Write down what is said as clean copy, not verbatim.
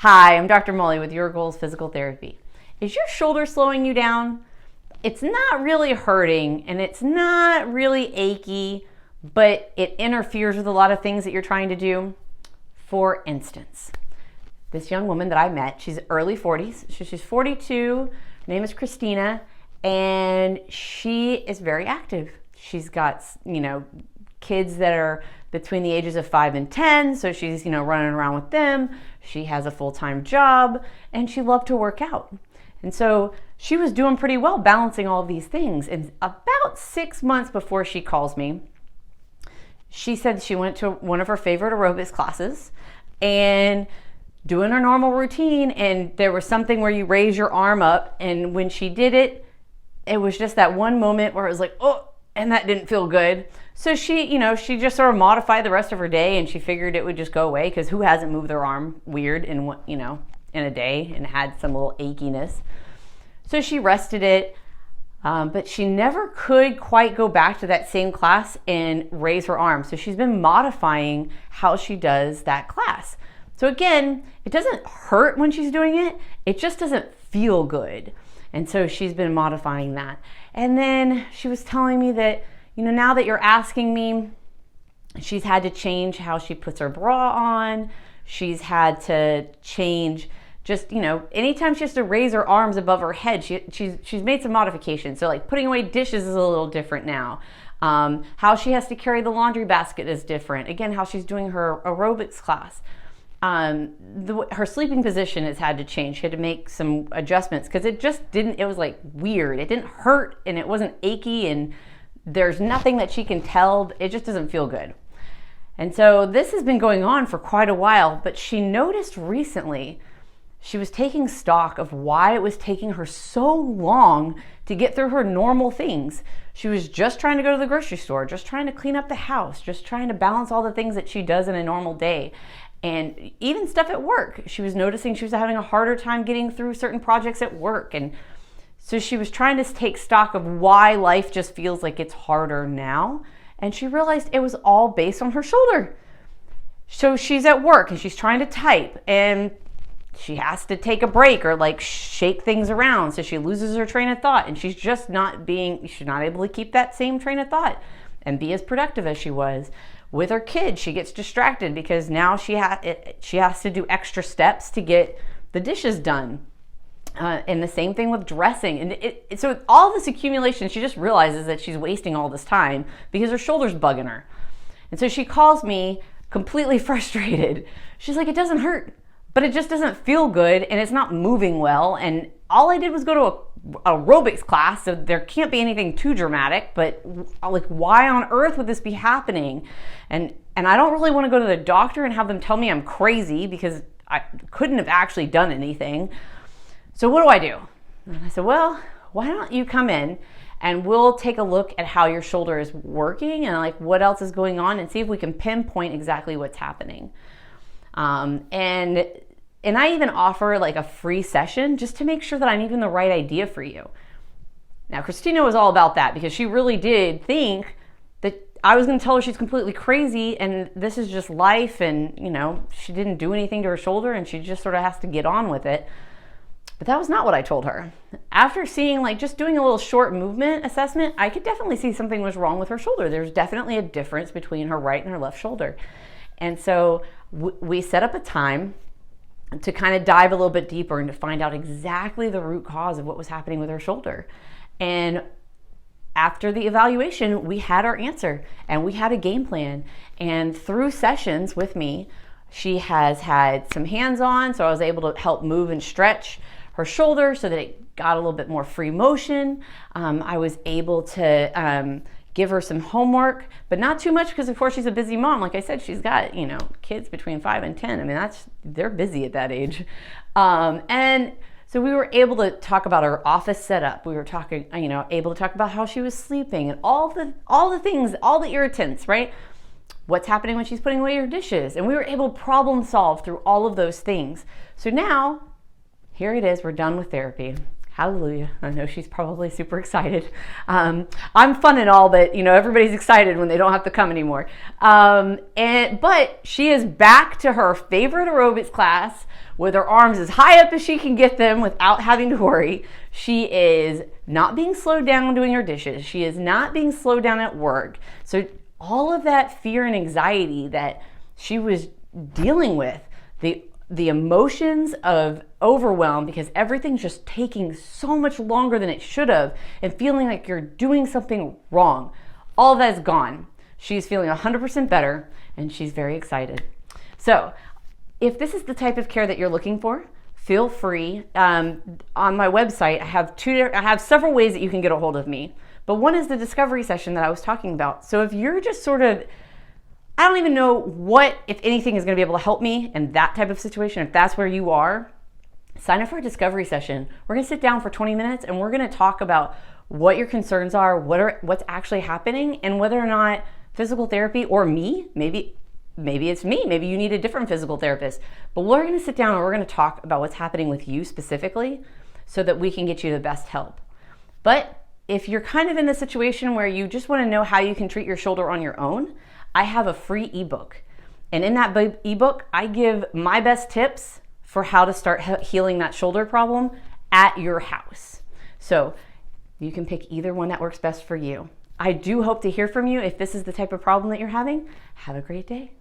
Hi, I'm Dr. Molly with Your Goals Physical Therapy. Is your shoulder slowing you down? It's not really hurting and it's not really achy, but it interferes with a lot of things that you're trying to do. For instance, this young woman that I met, she's early 40s, she's 42, her name is Christina, and she is very active. She's got, kids that are between the ages of 5 and 10, so she's, running around with them. She has a full-time job, and she loved to work out. And so she was doing pretty well balancing all of these things. And about 6 months before she calls me, she said she went to one of her favorite aerobics classes and doing her normal routine, and there was something where you raise your arm up, and when she did it, it was just that one moment where it was like, oh, and that didn't feel good. So she just sort of modified the rest of her day, and she figured it would just go away, because who hasn't moved their arm weird in a day and had some little achiness. So she rested it, but she never could quite go back to that same class and raise her arm. So she's been modifying how she does that class. So again, it doesn't hurt when she's doing it, it just doesn't feel good. And so she's been modifying that. And then she was telling me that, now that you're asking me, she's had to change how she puts her bra on. She's had to change just, anytime she has to raise her arms above her head, she's made some modifications. So like putting away dishes is a little different now. How she has to carry the laundry basket is different. Again, how she's doing her aerobics class. Her sleeping position has had to change. She had to make some adjustments because it was like weird. It didn't hurt and it wasn't achy, and there's nothing that she can tell. It just doesn't feel good. And so this has been going on for quite a while, but she noticed recently she was taking stock of why it was taking her so long to get through her normal things. She was just trying to go to the grocery store, just trying to clean up the house, just trying to balance all the things that she does in a normal day. And even stuff at work. She was noticing she was having a harder time getting through certain projects at work. And so she was trying to take stock of why life just feels like it's harder now. And she realized it was all based on her shoulder. So she's at work and she's trying to type and she has to take a break or like shake things around. So she loses her train of thought, and she's just not able to keep that same train of thought and be as productive as she was. With her kids, she gets distracted because now she has to do extra steps to get the dishes done. And the same thing with dressing. And so with all this accumulation, she just realizes that she's wasting all this time because her shoulder's bugging her. And so she calls me completely frustrated. She's like, it doesn't hurt, but it just doesn't feel good and it's not moving well. And all I did was go to a aerobics class, so there can't be anything too dramatic, but like, why on earth would this be happening? And I don't really want to go to the doctor and have them tell me I'm crazy because I couldn't have actually done anything. So what do I do? And I said, well, why don't you come in and we'll take a look at how your shoulder is working and like what else is going on and see if we can pinpoint exactly what's happening. And I even offer like a free session just to make sure that I'm even the right idea for you. Now, Christina was all about that because she really did think that I was going to tell her she's completely crazy and this is just life, and she didn't do anything to her shoulder and she just sort of has to get on with it. But that was not what I told her. After seeing just doing a little short movement assessment, I could definitely see something was wrong with her shoulder. There's definitely a difference between her right and her left shoulder. And so we set up a time to kind of dive a little bit deeper and to find out exactly the root cause of what was happening with her shoulder. And after the evaluation, we had our answer and we had a game plan. And through sessions with me, she has had some hands-on, so I was able to help move and stretch her shoulder so that it got a little bit more free motion. I was able to give her some homework, but not too much because of course she's a busy mom. Like I said, she's got, kids between 5 and 10. I mean, they're busy at that age. And so we were able to talk about her office setup. We were talking, able to talk about how she was sleeping and all the things, all the irritants, right? What's happening when she's putting away her dishes. And we were able to problem solve through all of those things. So now, here it is, we're done with therapy. Hallelujah. I know she's probably super excited. I'm fun and all, but everybody's excited when they don't have to come anymore. But she is back to her favorite aerobics class with her arms as high up as she can get them without having to worry. She is not being slowed down doing her dishes. She is not being slowed down at work. So all of that fear and anxiety that she was dealing with, the emotions of overwhelm because everything's just taking so much longer than it should have and feeling like you're doing something wrong, all of that is gone. She's feeling 100% better and she's very excited. So if this is the type of care that you're looking for, feel free. On my website, I have several ways that you can get a hold of me, but one is the discovery session that I was talking about. So if you're just sort of, I don't even know what, if anything, is going to be able to help me in that type of situation. If that's where you are, sign up for a discovery session. We're going to sit down for 20 minutes and we're going to talk about what your concerns are, what's actually happening, and whether or not physical therapy or me, maybe it's me, maybe you need a different physical therapist. But we're going to sit down and we're going to talk about what's happening with you specifically so that we can get you the best help. But if you're kind of in the situation where you just want to know how you can treat your shoulder on your own, I have a free ebook. And in that ebook, I give my best tips for how to start healing that shoulder problem at your house. So you can pick either one that works best for you. I do hope to hear from you if this is the type of problem that you're having. Have a great day.